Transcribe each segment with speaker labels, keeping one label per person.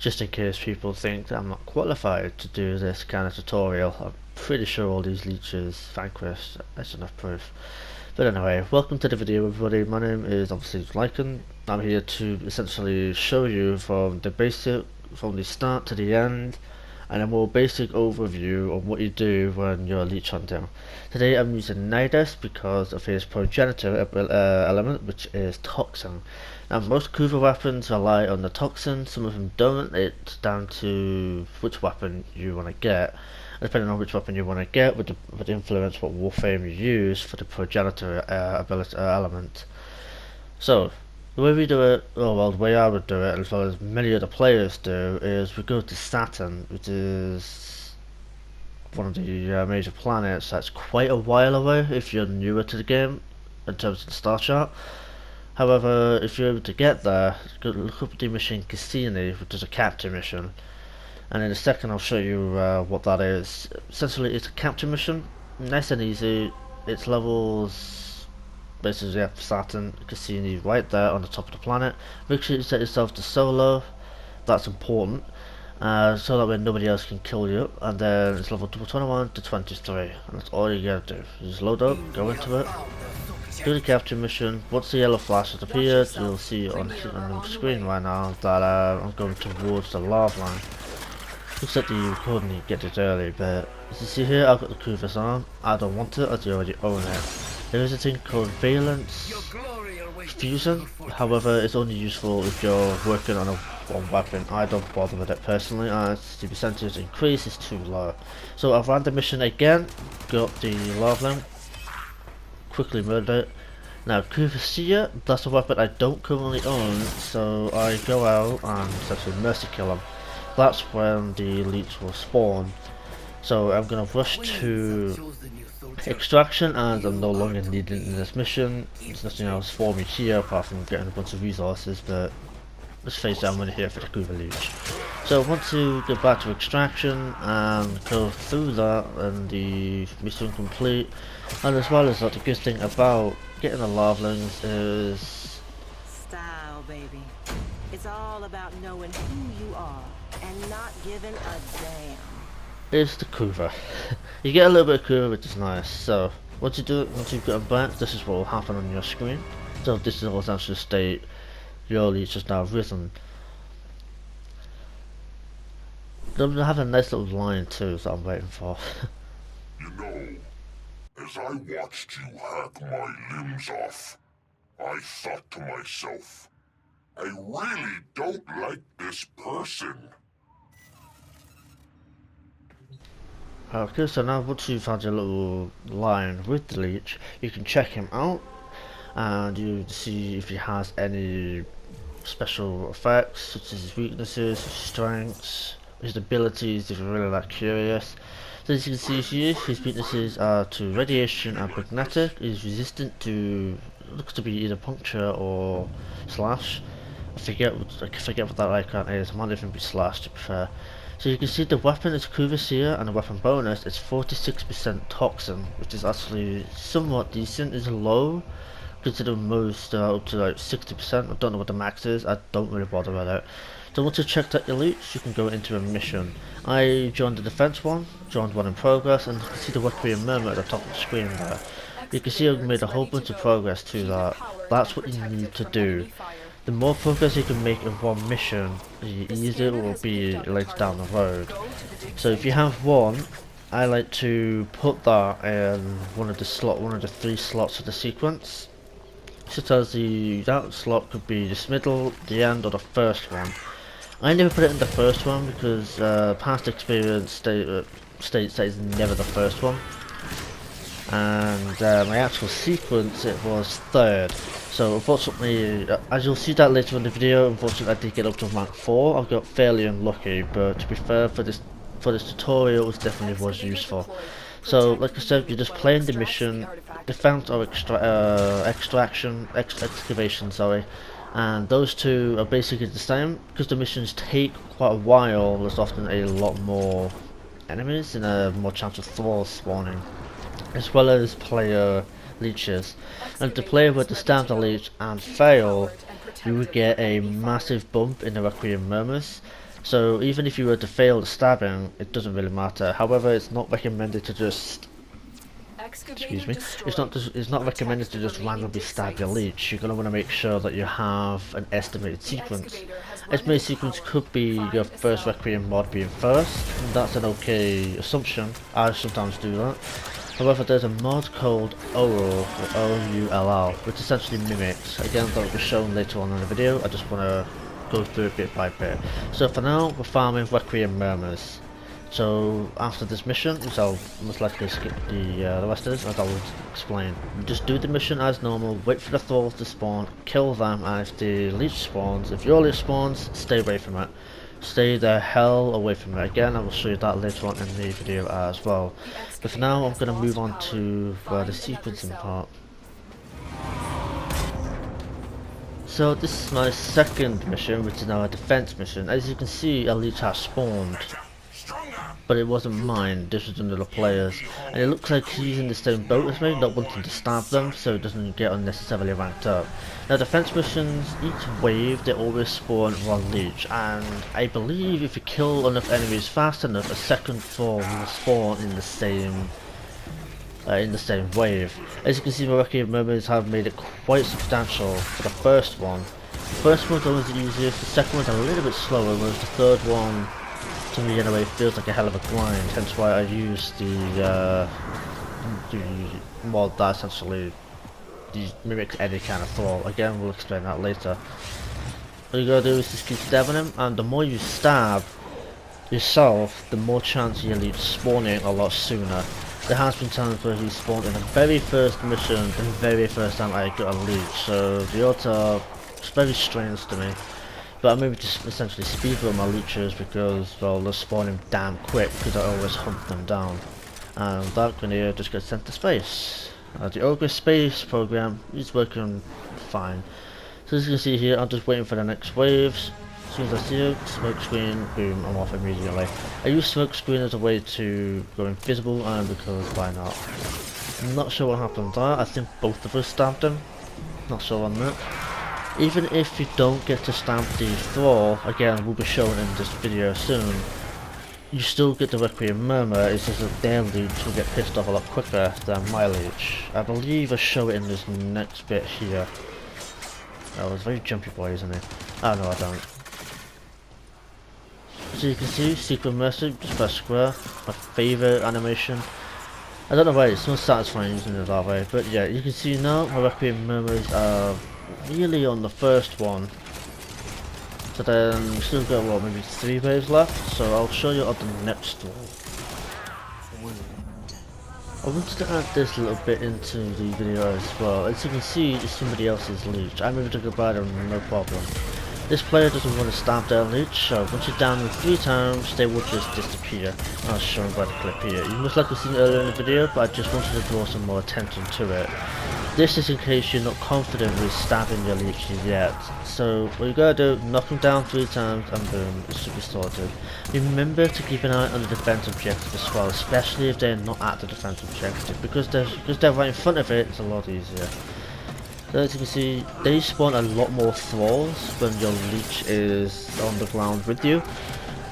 Speaker 1: just in case people think that I'm not qualified to do this kind of tutorial. I'm pretty sure all these leeches vanquished, that's enough proof. But anyway, welcome to the video everybody. My name is obviously Lycan. I'm here to essentially show you from the start to the end, and a more basic overview of what you do when you're leech hunting. Today I'm using Nidus because of his progenitor element, which is Toxin. Now most Kuva weapons rely on the Toxin, some of them don't. It's down to which weapon you want to get. Depending on which weapon you want to get would influence what Warframe you use for the progenitor element. So the way we do it, the way I would do it, as well as many other players do, is we go to Saturn, which is one of the major planets that's quite a while away if you're newer to the game in terms of the star chart. However, if you're able to get there, go look up the mission Cassini, which is a capture mission, and in a second I'll show you what that is. Essentially, it's a capture mission, nice and easy. It's levels. Basically, you have Saturn, Cassini right there on the top of the planet. Make sure you set yourself to solo, that's important, so that way nobody else can kill you. And then it's level 21 to 23, and that's all you gotta do. You just load up, go into it, do the capture mission. Once the yellow flash has appeared, you'll see on the screen right now that I'm going towards the lava line. Looks like the recording get it early, but as you see here, I've got the Kuva's arm. I don't want it, as you already own it. There is a thing called Valence Fusion, however it's only useful if you're working on one weapon. I don't bother with it personally as the percentage increase is too low. So I've ran the mission again, got the lava, quickly murdered it. Now Kuva, that's a weapon I don't currently own, so I go out and essentially mercy kill him. That's when the Lich will spawn. So I'm gonna rush to extraction, and I'm no longer needed in this mission. There's nothing else for me here apart from getting a bunch of resources, but let's face it, I'm only here for the Kuva Lich. So once you get back to extraction and go through that, and the mission complete, and as well as that, the good thing about getting the larvalings is
Speaker 2: style, baby. It's all about knowing who you are and not giving a damn.
Speaker 1: Is the Kuva. You get a little bit of Kuva, which is nice. So once you do it, once you've got them back, this is what will happen on your screen. So this is what actually state your Lich has now risen. They have a nice little line too that I'm waiting for.
Speaker 3: You know, as I watched you hack my limbs off, I thought to myself, I really don't like this person.
Speaker 1: Okay, so now once you've had your little line with the Lich, you can check him out and you see if he has any special effects, such as his weaknesses, his strengths, his abilities if you're really that curious. So as you can see here, his weaknesses are to radiation and magnetic. He's resistant to, looks to be either puncture or slash. I forget what that icon is. It might even be slash to be fair. So you can see the weapon is Kuva, and the weapon bonus is 46% Toxin, which is actually somewhat decent. It's low, considering most are up to like 60%. I don't know what the max is, I don't really bother with it. So once you've checked out your Lich, you can go into a mission. I joined the defense one, joined one in progress, and you can see the Warframe murmur at the top of the screen there. You can see I've made a whole bunch of progress to that. That's what you need to do. The more progress you can make in one mission, the easier it will be later down the road. So if you have one, I like to put that in one of the 3 slots of the sequence. Such as that slot could be the middle, the end, or the first one. I never put it in the first one because past experience states that it's never the first one. And my actual sequence, it was third. So unfortunately, as you'll see that later in the video, unfortunately I did get up to rank 4. I got fairly unlucky, but to be fair, for this tutorial it definitely was useful. So like I said, you're just playing the mission, defense or excavation, sorry. And those two are basically the same, because the missions take quite a while. There's often a lot more enemies and a more chance of thralls spawning, as well as player leeches. And if the player were to stab the leech and fail, you would get a massive bump in the Requiem Murmurs. So even if you were to fail the stabbing, it doesn't really matter. However, it's not recommended to just it's not recommended to just randomly stab your leech. You're gonna want to make sure that you have an estimated sequence. Estimated sequence could be your first Requiem mod being first, and that's an okay assumption. I sometimes do that. However, there's a mod called Oull, or O-U-L-L, which essentially mimics. Again, that will be shown later on in the video. I just want to go through it bit by bit. So for now, we're farming Requiem Murmurs. So after this mission, which I'll most likely skip the rest of this, as I'll explain. Just do the mission as normal, wait for the thralls to spawn, kill them, and if the leech spawns, if your leech spawns, stay away from it. Stay the hell away from it. Again, I will show you that later on in the video as well. But for now, I'm going to move on to the sequencing part. So this is my second mission, which is now a defense mission. As you can see, a leech has spawned, but it wasn't mine. This was another player's, and it looks like he's in the same boat as me, not wanting to stab them, so it doesn't get unnecessarily ranked up. Now, defense missions, each wave they always spawn one leech, and I believe if you kill enough enemies fast enough, a second thrall will spawn in the same wave. As you can see, my Requiem Murmurs have made it quite substantial for the first one. The first one's always the easiest, the second one's a little bit slower, whereas the third one, to me anyway, feels like a hell of a grind, hence why I use the mod that essentially mimics any kind of thrall. Again, we'll explain that later. What you gotta do is just keep stabbing him, and the more you stab yourself, the more chance you'll leave spawning a lot sooner. There has been times where he spawned in the very first mission, the very first time I got a leech, so the odds are very strange to me. But I'm able to essentially speedrun my leeches because, well, they're spawning damn quick because I always hunt them down. And that grenade just gets sent to space. The Ogre Space program is working fine. So as you can see here, I'm just waiting for the next waves. As soon as I see it, smoke screen, boom, I'm off immediately. I use smoke screen as a way to go invisible, and because why not? I'm not sure what happened there. I think both of us stabbed him. Not sure on that. Even if you don't get to stamp the thrall, again will be shown in this video soon, you still get the Requiem Murmur. It's just that their leech will get pissed off a lot quicker than my leech. I believe I show it in this next bit here. Oh, it's very jumpy boy, isn't it? Oh no, I don't. So you can see, Secret Mercy, just press square, my favourite animation. I don't know why it's most satisfying using it that way, but yeah, you can see now my Requiem Murmurs are really on the first one. So then we still got what, maybe 3 waves left, so I'll show you on the next one. I wanted to add this little bit into the video as well. As you can see, it's somebody else's leech. I'm able to go by them no problem. This player doesn't want to stab their leech, so once you're down them 3 times, they will just disappear. I'll show you by the clip here. You must likely seen it earlier in the video, but I just wanted to draw some more attention to it. This is in case you're not confident with stabbing your leeches yet. So what you gotta do, knock them down 3 times and boom, it should be sorted. Remember to keep an eye on the defense objective as well, especially if they're not at the defense objective, because they're right in front of it, it's a lot easier. So as you can see, they spawn a lot more thralls when your leech is on the ground with you.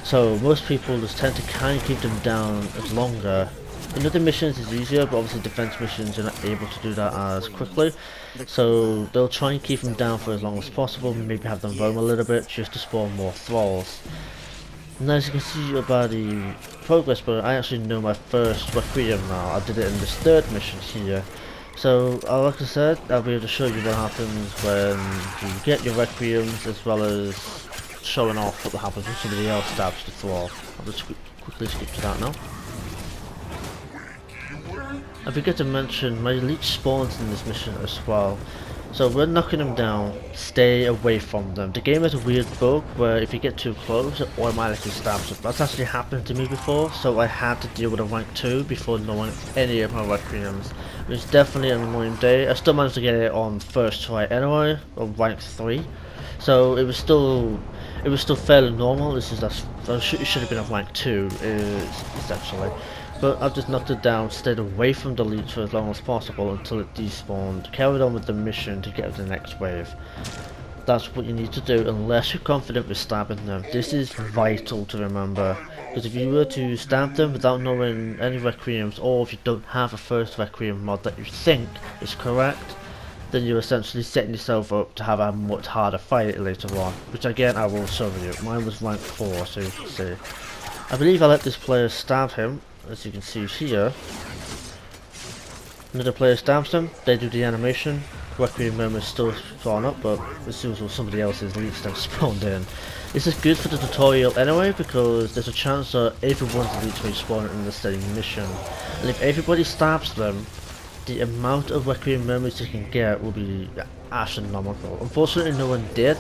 Speaker 1: So most people just tend to kind of keep them down as longer. In other missions it's easier, but obviously defense missions you're not able to do that as quickly. So they'll try and keep them down for as long as possible, maybe have them roam a little bit just to spawn more thralls. And as you can see by the progress bar, I actually know my first Requiem now. I did it in this 3rd mission here. So like I said, I'll be able to show you what happens when you get your Requiems, as well as showing off what happens when somebody else stabs the thrall. I'll just quickly skip to that now. I forget to mention, my leech spawns in this mission as well. So when knocking them down, stay away from them. The game has a weird bug where if you get too close, it automatically stabs them. That's actually happened to me before, so I had to deal with a rank 2 before knowing any of my Requiems. It was definitely an annoying day. I still managed to get it on first try anyway, on rank 3. So it was still fairly normal. This is it should have been on rank 2, essentially. But I've just knocked it down, stayed away from the leech for as long as possible until it despawned, carried on with the mission to get to the next wave. That's what you need to do unless you're confident with stabbing them. This is vital to remember, because if you were to stab them without knowing any Requiems, or if you don't have a first Requiem mod that you think is correct, then you're essentially setting yourself up to have a much harder fight later on, which again I will show you. Mine was rank 4, so you can see. I believe I let this player stab him, as you can see here. Another player stabs them, they do the animation. Requiem Murmur is still spawn up, but as soon as somebody else's Lich then spawned in. This is good for the tutorial anyway, because there's a chance that everyone's Lich may spawn in the same mission. And if everybody stabs them, the amount of Requiem Murmurs you can get will be astronomical. Unfortunately no one did,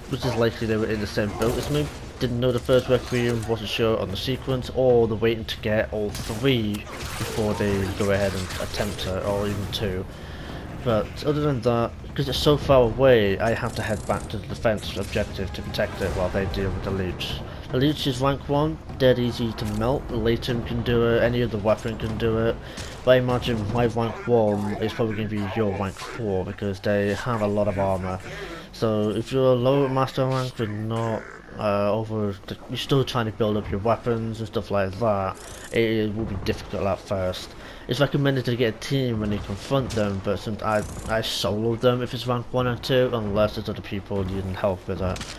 Speaker 1: which is likely they were in the same boat as me. Didn't know the first Requiem, wasn't sure on the sequence, or they're waiting to get all 3 before they go ahead and attempt it, or even 2. But other than that, because it's so far away, I have to head back to the defense objective to protect it while they deal with the Lich. The Lich is rank 1, dead easy to melt. Leighton can do it, any other weapon can do it. But I imagine my rank 1 is probably going to be your rank 4 because they have a lot of armor. So if you're a lower master rank but not you're still trying to build up your weapons and stuff like that, it will be difficult at first. It's recommended to get a team when you confront them, but I solo them if it's rank 1 and 2, unless there's other people needing help with it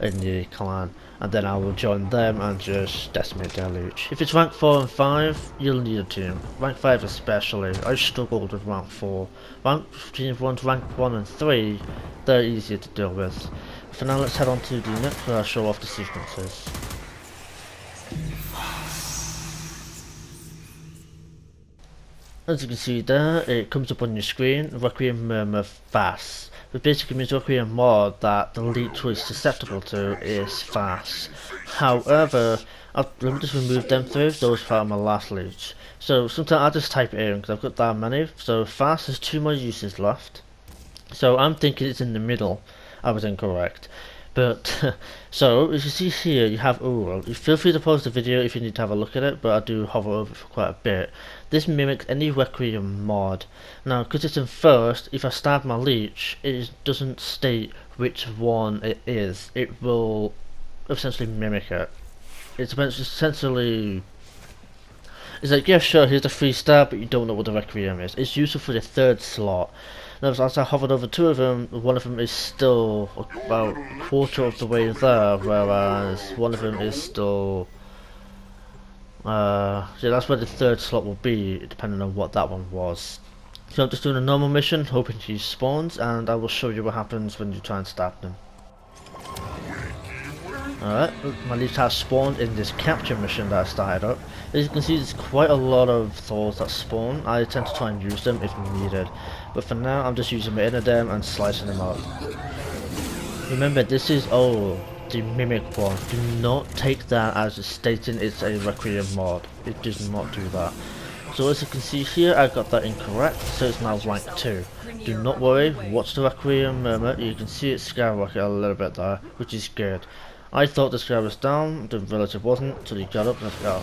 Speaker 1: in the clan, and then I will join them and just decimate their Lich. If it's rank 4 and 5, you'll need a team. Rank 5 especially, I struggled with rank 4. Rank 1 and 3, they're easier to deal with. For now, let's head on to the next where I'll show off the sequences. As you can see there, it comes up on your screen, Requiem Murmur Fast. Which basically means Requiem mod that the Lich was susceptible to is fast. However, let me just remove them through, those are part of my last Lich. So sometimes I'll just type it in because I've got that many. So fast has 2 more uses left. So I'm thinking it's in the middle. I was incorrect. But, so, as you see here, you have Ural. You feel free to pause the video if you need to have a look at it, but I do hover over it for quite a bit. This mimics any Requiem mod. Now, because it's in first, if I stab my Lich, it doesn't state which one it is. It will essentially mimic it. It's essentially... It's like, yeah, sure, here's the free stab, but you don't know what the Requiem is. It's useful for the 3rd slot. Now, as I hovered over 2 of them, one of them is still about a quarter of the way there, whereas one of them is still... yeah, that's where the 3rd slot will be, depending on what that one was. So I'm just doing a normal mission, hoping he spawns, and I will show you what happens when you try and stab them. Alright, my Lich has spawned in this capture mission that I started up. As you can see, there's quite a lot of Thors that spawn. I tend to try and use them if needed, but for now I'm just using my inner dem and slicing them up. Remember, this is the mimic one. Do not take that as stating it's a Requiem mod. It does not do that. So as you can see here, I got that incorrect, so it's now rank 2. Do not worry, watch the Requiem Murmur. You can see it skyrocket a little bit there, which is good. I thought this guy was down, the relative wasn't, until he got up and down,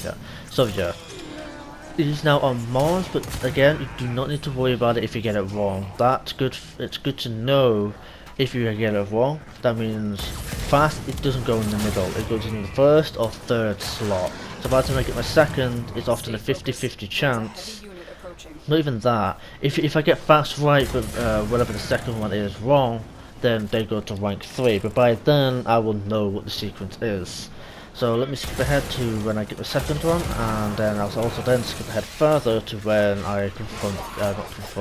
Speaker 1: yeah. So yeah, he's now on Mars, but again, you do not need to worry about it if you get it wrong. That's good, it's good to know if you get it wrong. That means fast, it doesn't go in the middle, it goes in the 1st or 3rd slot. So by the time I get my 2nd, it's often a 50-50 chance. Not even that, if I get fast right, but whatever the 2nd one is wrong, then they go to rank 3, but by then I will know what the sequence is. So let me skip ahead to when I get the 2nd one, and then I'll also then skip ahead further to when I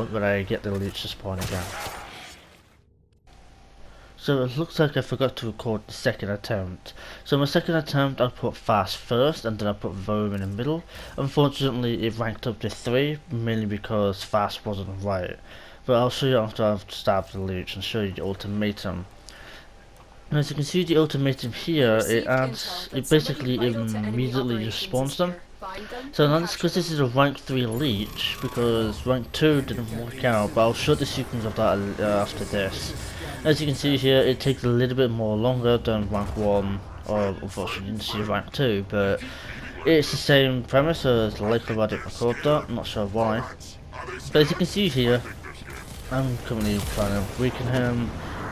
Speaker 1: when I get the Lich to spawn again. So it looks like I forgot to record the 2nd attempt. So my 2nd attempt I put fast first, and then I put Rome in the middle. Unfortunately it ranked up to 3, mainly because fast wasn't right. But I'll show you after I've stabbed the Lich and show you the ultimatum. And as you can see, the ultimatum here, it basically immediately just spawns them. So now because this is a rank 3 Lich, because rank 2 didn't work out, but I'll show the sequence of that after this. As you can see here, it takes a little bit more longer than rank 1, or unfortunately you didn't see rank 2, but it's the same premise, so it's likely I didn't record that, I'm not sure why. But as you can see here, I'm currently trying to weaken him,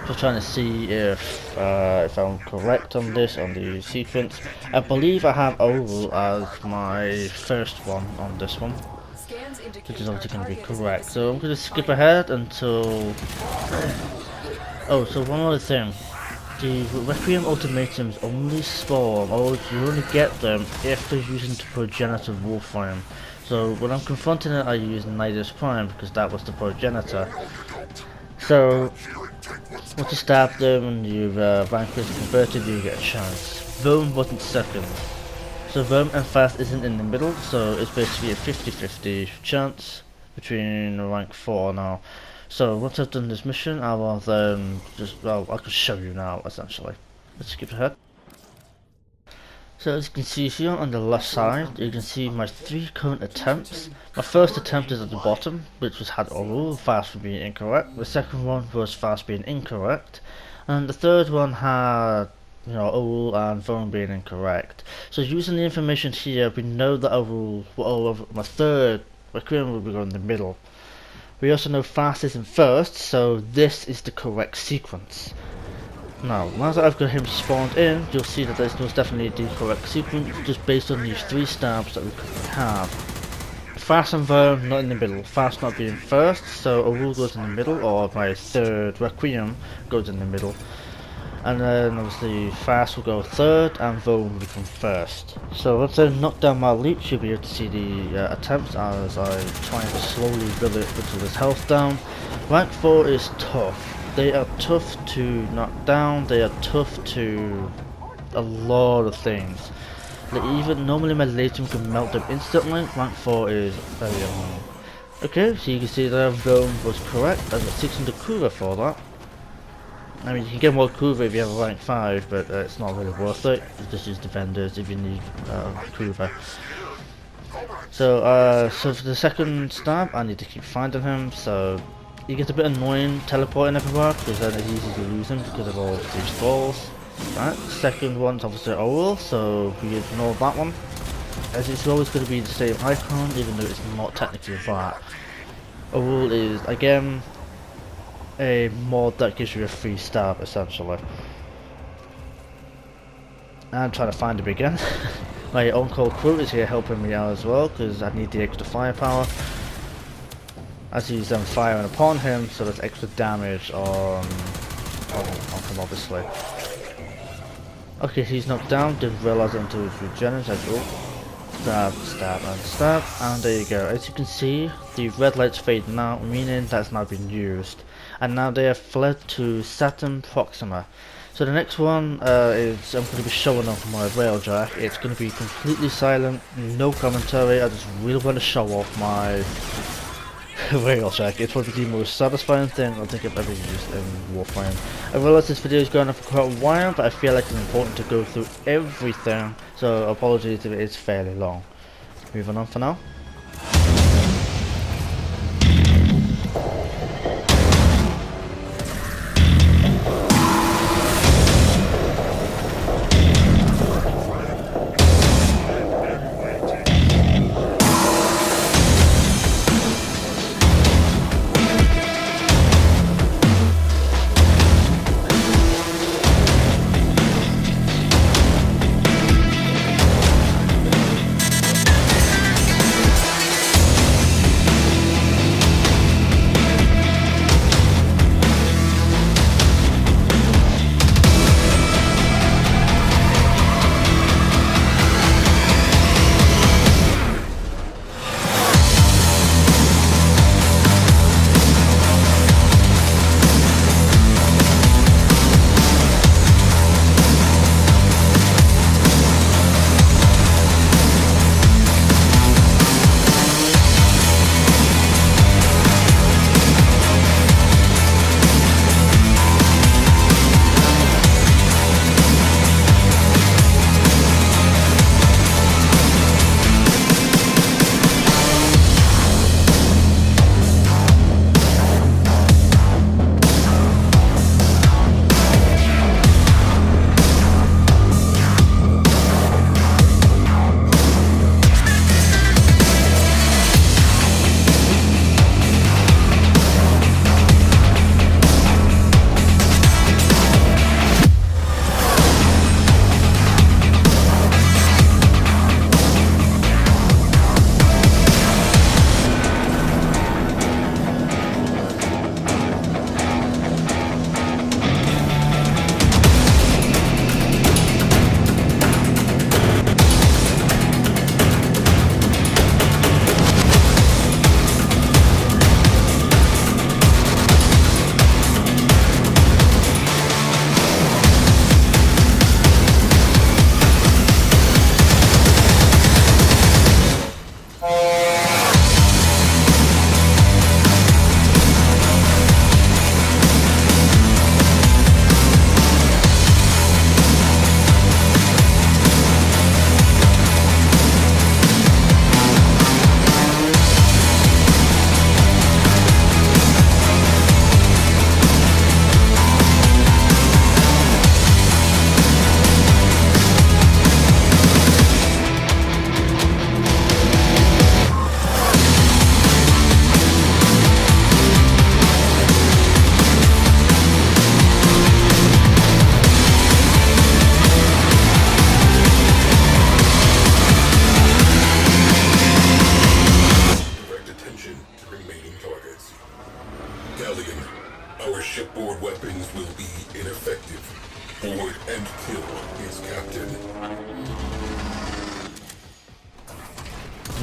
Speaker 1: Just trying to see if I'm correct on this, on the sequence. I believe I have Oval as my first one on this one, which is obviously going to be correct. So I'm going to skip ahead until... Oh, so one other thing. The Requiem ultimatums only spawn, or you only get them if they're using the progenitor Warframe. So when I'm confronting it, I use Nidus Prime because that was the progenitor. So once you stab them and you've vanquished and converted, you get a chance. Bone wasn't second. So Bone and Fast isn't in the middle, so it's basically a 50-50 chance between rank 4 now. So once I've done this mission, I will then well, I can show you now essentially. Let's skip ahead. So as you can see here on the left side, you can see my 3 current attempts. My first attempt is at the bottom, which had Oral, Fast for being incorrect. The second one was Fast being incorrect. And the third one had, you know, Oral and Phone being incorrect. So using the information here, we know that Oral, my third Requiem will be going in the middle. We also know Fast isn't first, so this is the correct sequence. Now, once I've got him spawned in, you'll see that there's most definitely the correct sequence, just based on these 3 stabs that we currently have. Fast and Verm not in the middle, Fast not being first, so Oral goes in the middle, or my third Requiem goes in the middle. And then obviously Fast will go third and Verm will become first. So once I knock down my Lich, you'll be able to see the attempts as I try to slowly build it until his health down. Rank 4 is tough. They are tough to knock down, they are tough to a lot of things. Like even normally my Latum can melt them instantly, rank 4 is very annoying. Okay, so you can see that Rome was correct, I got 600 Kuva for that. I mean, you can get more Kuva if you have a rank 5, but it's not really worth it. You just use defenders if you need Kuva. So, so for the second stab, I need to keep finding him, so it gets a bit annoying teleporting everywhere, because then it's easy to lose him because of all these balls. Right, second one's obviously Oral, so we ignore that one, as it's always going to be the same icon, even though it's not technically that. Oral is, again, a mod that gives you a free stab, essentially. I'm trying to find him again. My on-call crew is here helping me out as well, because I need the extra firepower. As he's firing upon him, so there's extra damage on him, obviously. Okay, he's knocked down, didn't realise it until he regenerates. Stab, stab, and stab, and there you go. As you can see, the red lights fade now, meaning that's now been used. And now they have fled to Saturn Proxima. So the next one is I'm going to be showing off my railjack. It's going to be completely silent, no commentary. I just really want to show off my railjack. It's probably the most satisfying thing I think I've ever used in Warframe. I realise this video is going on for quite a while, but I feel like it's important to go through everything, so apologies if it is fairly long. Moving on for now.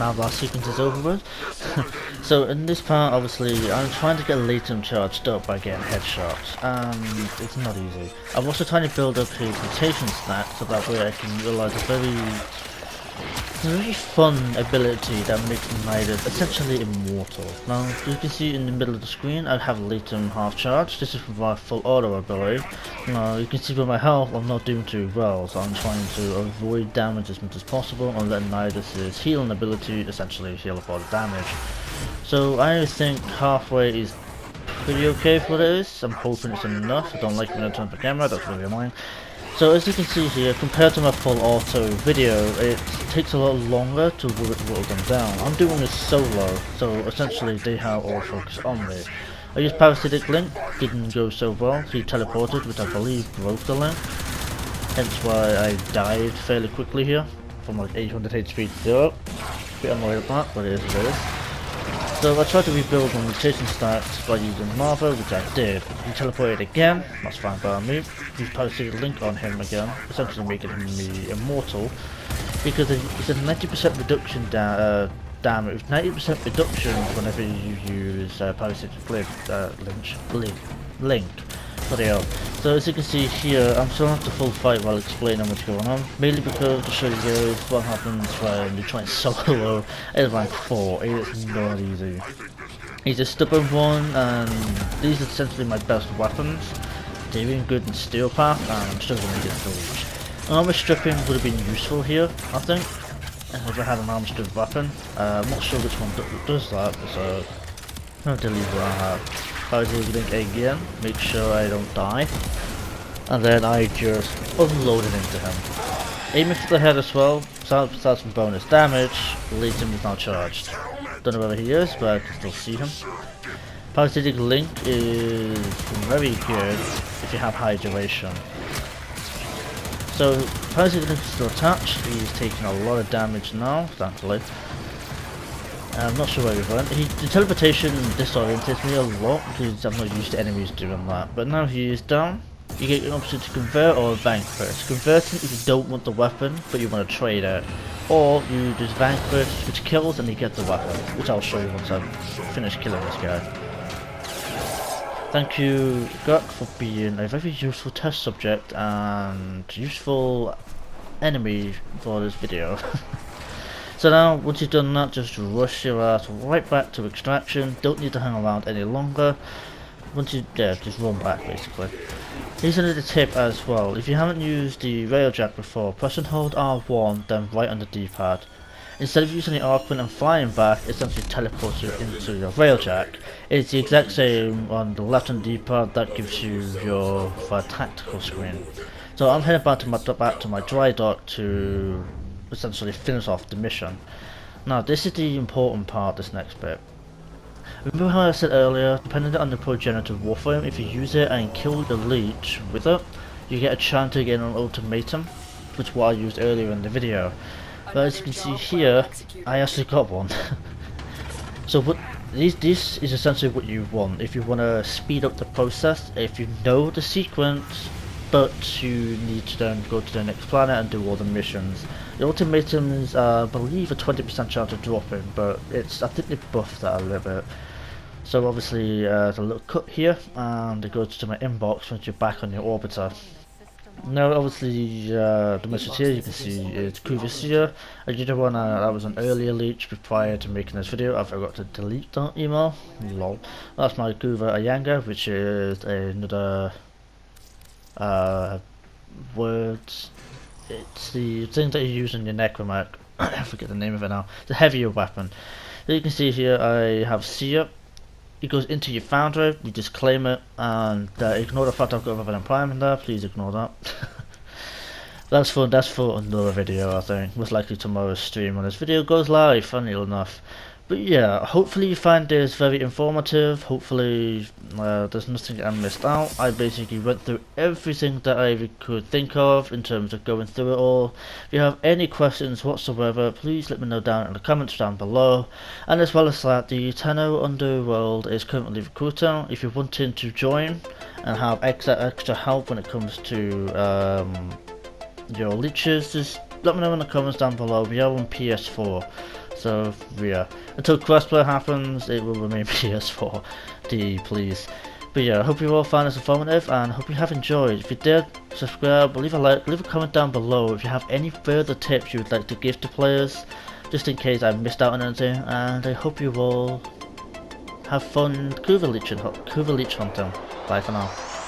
Speaker 1: now that sequence is over with. So in this part, obviously, I'm trying to get Leighton charged up by getting headshots, and it's not easy. I'm also trying to build up his mutation stack so that way I can realize a very fun ability that makes Midas essentially immortal. Now, you can see in the middle of the screen, I have Leighton half charged. This is for my full auto ability. Now, you can see with my health, I'm not doing too well, so I'm trying to avoid damage as much as possible and let Midas' healing ability essentially heal up all the damage. So, I think halfway is pretty okay for what it is. I'm hoping it's enough. I don't like when I turn the camera, that's really annoying. So as you can see here, compared to my full auto video, it takes a lot longer to whittle them down. I'm doing this solo, so essentially they have all focus on me. I used Parasitic Link, didn't go so well. He teleported, which I believe broke the link. Hence why I died fairly quickly here, from like 800 HP to 0. Bit annoyed at that, but it is what it is. So I tried to rebuild my mutation stats by using Marva, which I did. He teleported again, that's fine by me. Used Parasitic Link on him again, essentially making him immortal. Because it's a 90% reduction damage, 90% reduction whenever you use Parasitic Link. Bloody hell. So as you can see here, I'm still not the full fight while explaining what's going on. Mainly because to show you guys what happens when you try and solo at rank 4. It is not easy. He's a stubborn one, and these are essentially my best weapons. They're even good in Steel Path, and I'm struggling against the Lich. Armor stripping would have been useful here, I think, if I had an armor stripped weapon. I'm not sure which one does that, so I'm going to delete what I have. Parasitic Link again, make sure I don't die, and then I just unload it into him. Aiming for the head as well, starts from bonus damage. Leighton is now charged. Don't know where he is, but I can still see him. Parasitic Link is very good if you have high duration. So Parasitic Link is still attached. He's taking a lot of damage now, thankfully. I'm not sure where he went. The teleportation disorientates me a lot because I'm not used to enemies doing that. But now he is down. You get an option to convert or vanquish. Converting if you don't want the weapon but you want to trade it. Or you just vanquish, which kills, and you get the weapon, which I'll show you once I've finished killing this guy. Thank you, Gurk, for being a very useful test subject and useful enemy for this video. So now, once you've done that, just rush your ass right back to extraction. Don't need to hang around any longer. Once you, just run back basically. Here's another tip as well. If you haven't used the railjack before, press and hold R1, then right on the D-pad. Instead of using the R-pin and flying back, it essentially teleports you into your railjack. It's the exact same on the left hand D-pad that gives you your tactical screen. So I'm heading back to my dry dock to essentially finish off the mission. Now this is the important part, this next bit. Remember how I said earlier, depending on the progenitor Warframe, if you use it and kill the Lich with it, you get a chance to get an ultimatum, which is what I used earlier in the video. But as you can see here, I actually got one. So this is essentially what you want, if you want to speed up the process, if you know the sequence, but you need to then go to the next planet and do all the missions. The ultimatums, I believe, a 20% chance of dropping, but I think they buffed that a little bit. So obviously there's a little cut here, and it goes to my inbox once you're back on your orbiter. Now obviously the message here you can see is Kuva here. I did one that was an earlier leech prior to making this video. I forgot to delete that email. Lol. That's my Kuva Ayanga, which is another words. It's the thing that you use in your necromac. I forget the name of it now. It's a heavier weapon. So you can see here I have Seer. It goes into your foundry, you just claim it, and ignore the fact I've got Revenant Prime in there, please ignore that. That's for another video, I think. Most likely tomorrow's stream when this video goes live, funny enough. But yeah, hopefully you find this very informative. Hopefully there's nothing I missed out. I basically went through everything that I could think of in terms of going through it all. If you have any questions whatsoever, please let me know down in the comments down below. And as well as that, the Tenno Underworld is currently recruiting. If you're wanting to join and have extra help when it comes to your leeches, just let me know in the comments down below. We are on PS4, so yeah, until crossplay happens, it will remain PS4. Please. But yeah, I hope you all found this informative and hope you have enjoyed. If you did, subscribe, leave a like, leave a comment down below if you have any further tips you would like to give to players, just in case I've missed out on anything. And I hope you all have fun Kuva Lich hunting. Bye for now.